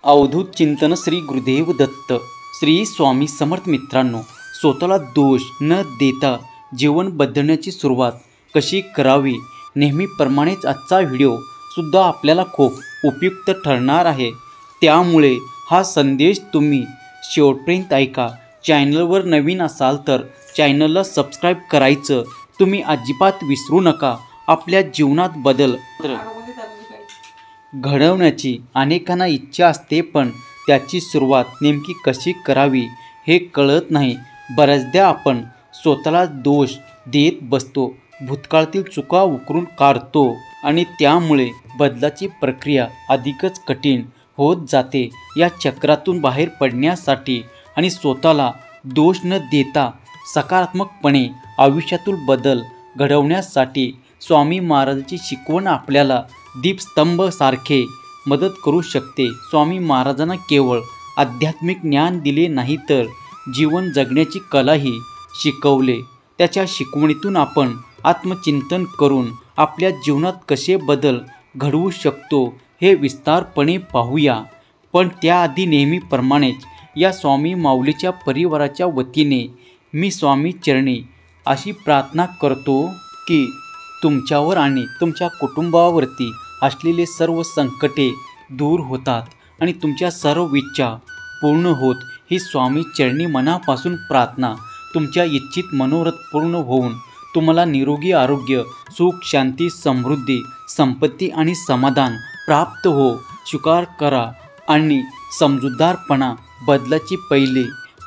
अवधूत चिंतन श्री गुरुदेव दत्त श्री स्वामी समर्थ. मित्रांनो, स्वतःला दोष न देता जीवन बदलण्याची सुरुवात कशी करावी, नेहमीप्रमाणेच आजचा व्हिडिओ सुद्धा आपल्याला खूप उपयुक्त ठरणार आहे. त्यामुळे हा संदेश तुम्ही शेवटपर्यंत ऐका. चॅनलवर नवीन असाल तर चॅनलला सबस्क्राईब करायचं तुम्ही अजिबात विसरू नका. आपल्या जीवनात बदल घडवण्याची अनेकांना इच्छा असते, पण त्याची सुरुवात नेमकी कशी करावी हे कळत नाही. बऱ्याचदा आपण स्वतःला दोष देत बसतो, भूतकाळातील चुका उकरून काढतो आणि त्यामुळे बदलाची प्रक्रिया अधिकच कठीण होत जाते. या चक्रातून बाहेर पडण्यासाठी आणि स्वतःला दोष न देता सकारात्मकपणे आयुष्यातील बदल घडवण्यासाठी स्वामी महाराजांची शिकवण आपल्याला दीपस्तंभ सारखे मदत करू शकते. स्वामी महाराजांना केवळ आध्यात्मिक ज्ञान दिले नाही तर जीवन जगण्याची कलाही शिकवले. त्याच्या शिकवणीतून आपण आत्मचिंतन करून आपल्या जीवनात कसे बदल घडवू शकतो हे विस्तारपणे पाहूया. पण त्याआधी नेहमीप्रमाणेच या स्वामी माऊलीच्या परिवाराच्या वतीने मी स्वामी चरणी अशी प्रार्थना करतो की तुमच्यावर आणि तुमच्या कुटुंबावरती असलेले सर्व संकटे दूर होतात आणि तुमच्या सर्व इच्छा पूर्ण होत. ही स्वामी चरणी मनापासून प्रार्थना तुमच्या इच्छित मनोरथ पूर्ण होऊन तुम्हाला निरोगी आरोग्य, सुख, शांती, समृद्धी, संपत्ती आणि समाधान प्राप्त हो. स्वीकार करा आणि समजूतदारपणा बदलाची पहिली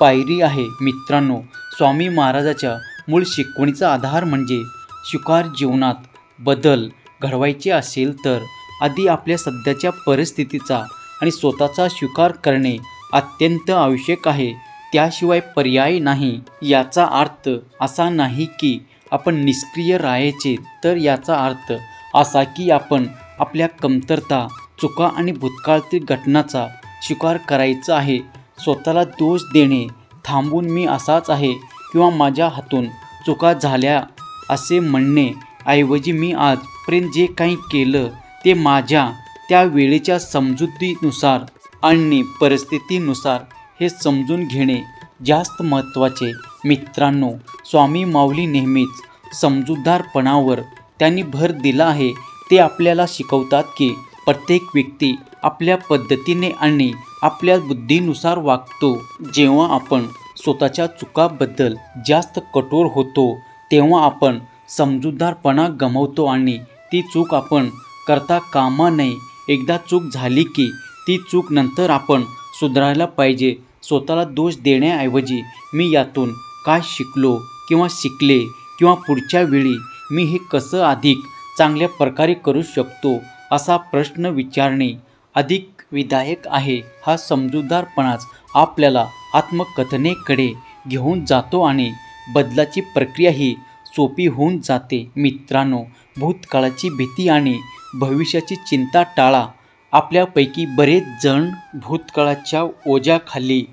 पायरी आहे. मित्रांनो, स्वामी महाराजाच्या मूळ शिकवणीचा आधार म्हणजे स्वीकार. जीवनात बदल घडवायचे असेल तर आधी आपल्या सध्याच्या परिस्थितीचा आणि स्वतःचा स्वीकार करणे अत्यंत आवश्यक आहे. त्याशिवाय पर्याय नाही. याचा अर्थ असा नाही की आपण निष्क्रिय राहायचे, तर याचा अर्थ असा की आपण आपल्या कमतरता, चुका आणि भूतकाळातील घटनांचा स्वीकार करायचा आहे. स्वतःला दोष देणे थांबून मी असाच आहे किंवा माझ्या हातून चुका झाल्या असे म्हणणे ऐवजी मी आजपर्यंत जे काही केलं ते माझ्या त्या वेळेच्या समजुतीनुसार आणि परिस्थितीनुसार हे समजून घेणे जास्त महत्त्वाचे. मित्रांनो, स्वामी माऊली नेहमीच समजूतदारपणावर त्यांनी भर दिला आहे. ते आपल्याला शिकवतात की प्रत्येक व्यक्ती आपल्या पद्धतीने आणि आपल्या बुद्धीनुसार वागतो. जेव्हा आपण स्वतःच्या चुकाबद्दल जास्त कठोर होतो तेव्हा आपण समजूतदारपणा गमावतो आणि ती चूक आपण करता कामा नये. एकदा चूक झाली की ती चूक नंतर आपण सुधारायला पाहिजे. स्वतःला दोष देण्याऐवजी मी यातून काय शिकलो किंवा शिकले किंवा पुढच्या वेळी मी हे कसं अधिक चांगल्या प्रकारे करू शकतो असा प्रश्न विचारणे अधिक विधायक आहे. हा समजूतदारपणाच आपल्याला आत्मकथनेकडे घेऊन जातो आणि बदलाची प्रक्रिया ही सोपी होऊन जाते. मित्रांनो, भूतकाळाची भीती आणि भविष्याची चिंता टाळा. आपल्यापैकी बरेच जण भूतकाळाच्या ओझ्याखाली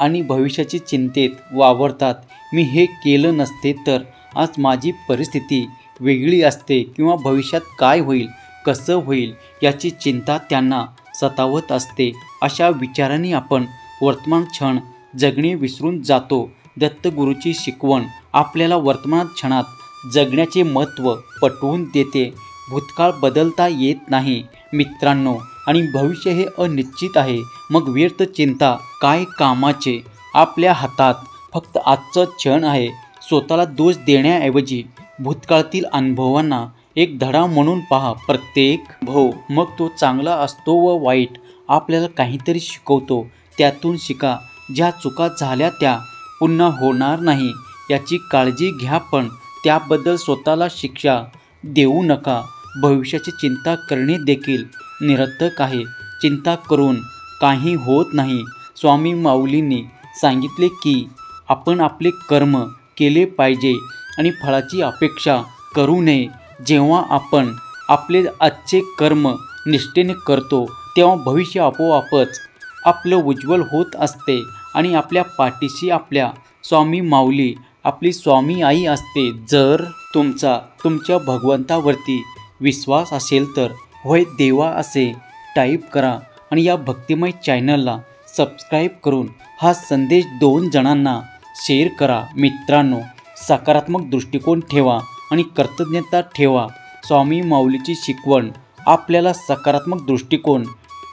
आणि भविष्याची चिंतेत वावरतात. मी हे केलं नसते तर आज माझी परिस्थिती वेगळी असते किंवा भविष्यात काय होईल, कसं होईल याची चिंता त्यांना सतावत असते. अशा विचारांनी आपण वर्तमान क्षण जगणे विसरून जातो. दत्तगुरूची शिकवण आपल्याला वर्तमान क्षणात जगण्याचे महत्त्व पटवून देते. भूतकाळ बदलता येत नाही मित्रांनो, आणि भविष्य हे अनिश्चित आहे. मग व्यर्थ चिंता काय कामाचे. आपल्या हातात फक्त आजचा क्षण आहे. स्वतःला दोष देण्याऐवजी भूतकाळातील अनुभवांना एक धडा म्हणून पहा. प्रत्येक अनुभव, मग तो चांगला असतो व वाईट, आपल्याला काहीतरी शिकवतो. त्यातून शिका. ज्या चुका झाल्या त्या पुन्हा होणार नाही याची काळजी घ्या, पण त्याबद्दल स्वतःला शिक्षा देऊ नका. भविष्याची चिंता करणे देखील निरर्थक आहे. चिंता करून काही होत नाही. स्वामी माऊलींनी सांगितले की आपण आपले कर्म केले पाहिजे आणि फळाची अपेक्षा करू नये. जेव्हा आपण आपले आजचे कर्म निष्ठेने करतो तेव्हा भविष्य आपोआपच आपलं उज्ज्वल होत असते आणि आपल्या पाठीशी आपल्या स्वामी माऊली, आपली स्वामी आई असते. जर तुमच्या भगवंतावरती विश्वास असेल तर होय देवा असे टाईप करा आणि या भक्तिमय चॅनलला सबस्क्राईब करून हा संदेश 2 जणांना शेअर करा. मित्रांनो, सकारात्मक दृष्टिकोन ठेवा आणि कृतज्ञता ठेवा. स्वामी माऊलीची शिकवण आपल्याला सकारात्मक दृष्टिकोन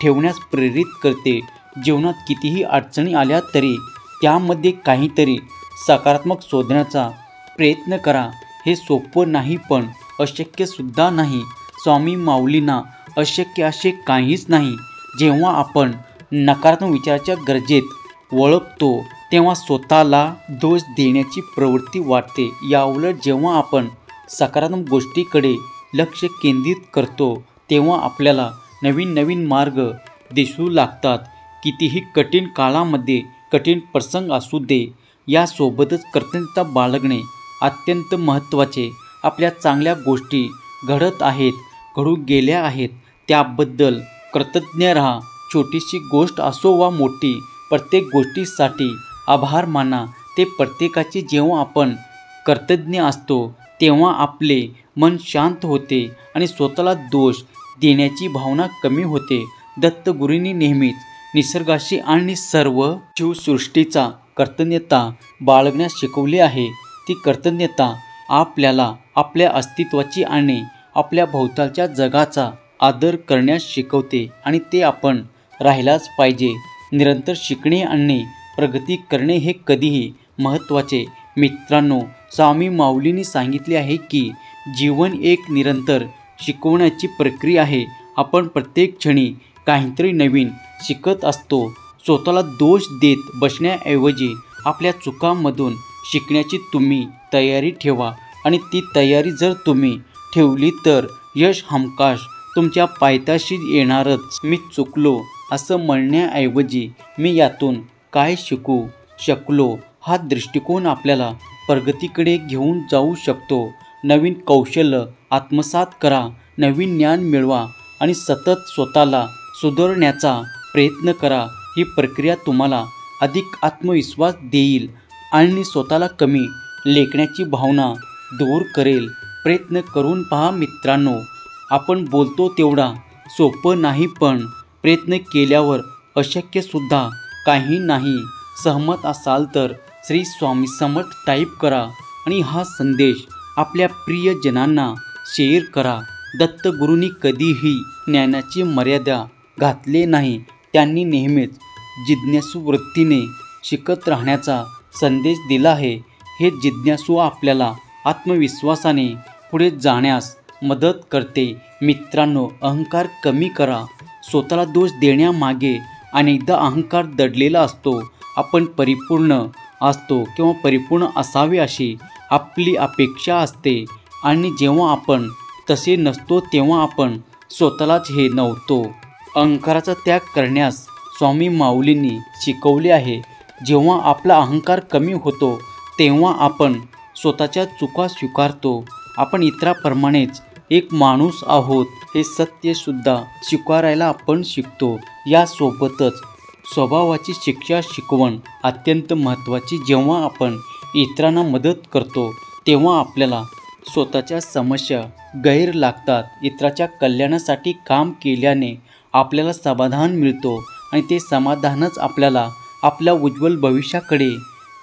ठेवण्यास प्रेरित करते. जीवनात कितीही अडचणी आल्या तरी त्यामध्ये काहीतरी सकारात्मक शोधण्याचा प्रयत्न करा. हे सोपं नाही, पण अशक्यसुद्धा नाही. स्वामी माऊलींना अशक्य असे काहीच नाही. जेव्हा आपण नकारात्मक विचाराच्या गरजेत वळखतो तेव्हा स्वतःला दोष देण्याची प्रवृत्ती वाढते. याउलट जेव्हा आपण सकारात्मक गोष्टीकडे लक्ष केंद्रित करतो तेव्हा आपल्याला नवीन नवीन मार्ग दिसू लागतात. कितीही कठीण काळामध्ये कठीण प्रसंग असू दे, यासोबतच कृतज्ञता बाळगणे अत्यंत महत्त्वाचे. आपल्या चांगल्या गोष्टी घडत आहेत, घडू गेल्या आहेत, त्याबद्दल कृतज्ञ राहा. छोटीशी गोष्ट असो वा मोठी, प्रत्येक गोष्टीसाठी आभार माना. ते प्रत्येकाचे. जेव्हा आपण कृतज्ञ असतो तेव्हा आपले मन शांत होते आणि स्वतःला दोष देण्याची भावना कमी होते. दत्तगुरूंनी नेहमीच निसर्गाशी आणि सर्व जीवसृष्टीचा कृतज्ञता बाळगण्यास शिकवले आहे. ती कृतज्ञता आपल्याला आपल्या अस्तित्वाची आणि आपल्या भोवतालच्या जगाचा आदर करण्यास शिकवते आणि ते आपण राहिलाच पाहिजे. निरंतर शिकणे आणि प्रगती करणे हे कधीही महत्त्वाचे. मित्रांनो, स्वामी माऊलींनी सांगितले आहे की जीवन एक निरंतर शिकवण्याची प्रक्रिया आहे. आपण प्रत्येक क्षणी काहीतरी नवीन शिकत असतो. स्वतःला दोष देत बसण्याऐवजी आपल्या चुकांमधून शिकण्याची तुम्ही तयारी ठेवा आणि ती तयारी जर तुम्ही ठेवली तर यश हमखास तुमच्या पायथ्याशी येणारच. मी चुकलो असं म्हणण्याऐवजी मी यातून काय शिकू शकलो हा दृष्टिकोन आपल्याला प्रगतीकडे घेऊन जाऊ शकतो. नवीन कौशल्य आत्मसात करा, नवीन ज्ञान मिळवा आणि सतत स्वतःला सुधारण्याचा प्रयत्न करा. ही प्रक्रिया तुम्हाला अधिक आत्मविश्वास देईल आणि स्वतःला कमी लेखण्याची भावना दूर करेल. प्रयत्न करून पहा मित्रांनो. आपण बोलतो तेवढा सोपं नाही, पण प्रयत्न केल्यावर अशक्यसुद्धा काही नाही. सहमत असाल तर श्री स्वामी समर्थ टाईप करा आणि हा संदेश आपल्या प्रियजनांना शेअर करा. दत्तगुरूंनी कधीही ज्ञानाची मर्यादा घातली नाही. त्यांनी नेहमीच जिज्ञासू वृत्तीने शिकत राहण्याचा संदेश दिला आहे. हे जिज्ञासू आपल्याला आत्मविश्वासाने पुढे जाण्यास मदत करते. मित्रांनो, अहंकार कमी करा. स्वतःला दोष देण्यामागे अनेकदा अहंकार दडलेला असतो. आपण परिपूर्ण असतो किंवा परिपूर्ण असावे अशी आपली अपेक्षा असते आणि जेव्हा आपण तसे नसतो तेव्हा आपण स्वतःलाच हे नव्हतो. अहंकाराचा त्याग करण्यास स्वामी माऊलींनी शिकवले आहे. जेव्हा आपला अहंकार कमी होतो तेव्हा आपण स्वतःच्या चुका स्वीकारतो. आपण इतरांप्रमाणेच एक माणूस आहोत हे सत्यसुद्धा स्वीकारायला आपण शिकतो. यासोबतच स्वभावाची शिक्षा शिकवण अत्यंत महत्त्वाची. जेव्हा आपण इतरांना मदत करतो तेव्हा आपल्याला स्वतःच्या समस्या गैर लागतात. इतरांच्या कल्याणासाठी काम केल्याने आपल्याला समाधान मिळतो आणि ते समाधानच आपल्याला आपल्या उज्ज्वल भविष्याकडे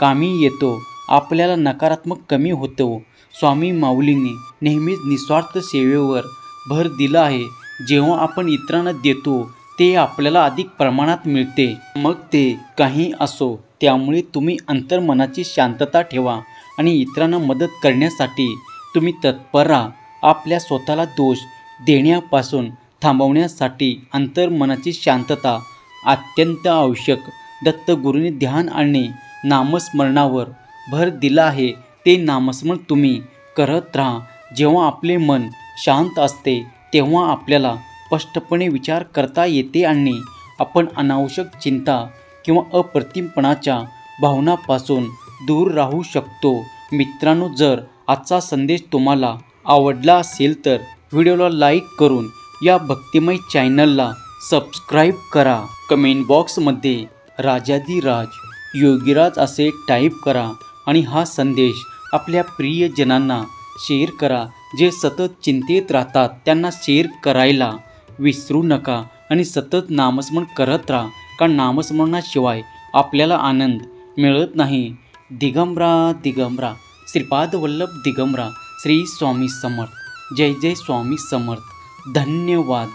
कामी येतो. आपल्याला नकारात्मक कमी होतो. स्वामी माऊलींनी नेहमीच निस्वार्थ सेवेवर भर दिला आहे. जेव्हा आपण इतरांना देतो ते आपल्याला अधिक प्रमाणात मिळते. मग ते काही असो. त्यामुळे तुम्ही अंतर्मनाची शांतता ठेवा आणि इतरांना मदत करण्यासाठी तुम्ही तत्पर राहा. आपल्या स्वतःला दोष देण्यापासून थांबवण्यासाठी अंतर्मनाची शांतता अत्यंत आवश्यक. दत्तगुरूंनी ध्यान आणि नामस्मरणावर भर दिला आहे. ते नामस्मरण तुम्ही करत राहा. जेव्हा आपले मन शांत असते तेव्हा आपल्याला स्पष्टपणे विचार करता येते आणि आपण अनावश्यक चिंता किंवा अप्रतिमपणाच्या भावनांपासून दूर राहू शकतो. मित्रांनो, जर आजचा संदेश तुम्हाला आवडला असेल तर व्हिडिओला लाईक करून या भक्तिमय चॅनलला सबस्क्राईब करा. कमेंट बॉक्समध्ये राजाधिराज योगीराज असे टाईप करा आणि हा संदेश आपल्या प्रियजनांना शेअर करा. जे सतत चिंतेत राहतात त्यांना शेअर करायला विसरू नका. आणि सतत नामस्मरण करत राहा, कारण नामस्मरणाशिवाय आपल्याला आनंद मिळत नाही. दिगंबरा दिगंबरा, श्रीपाद वल्लभ दिगंबरा. श्री स्वामी समर्थ. जय जय स्वामी समर्थ. धन्यवाद.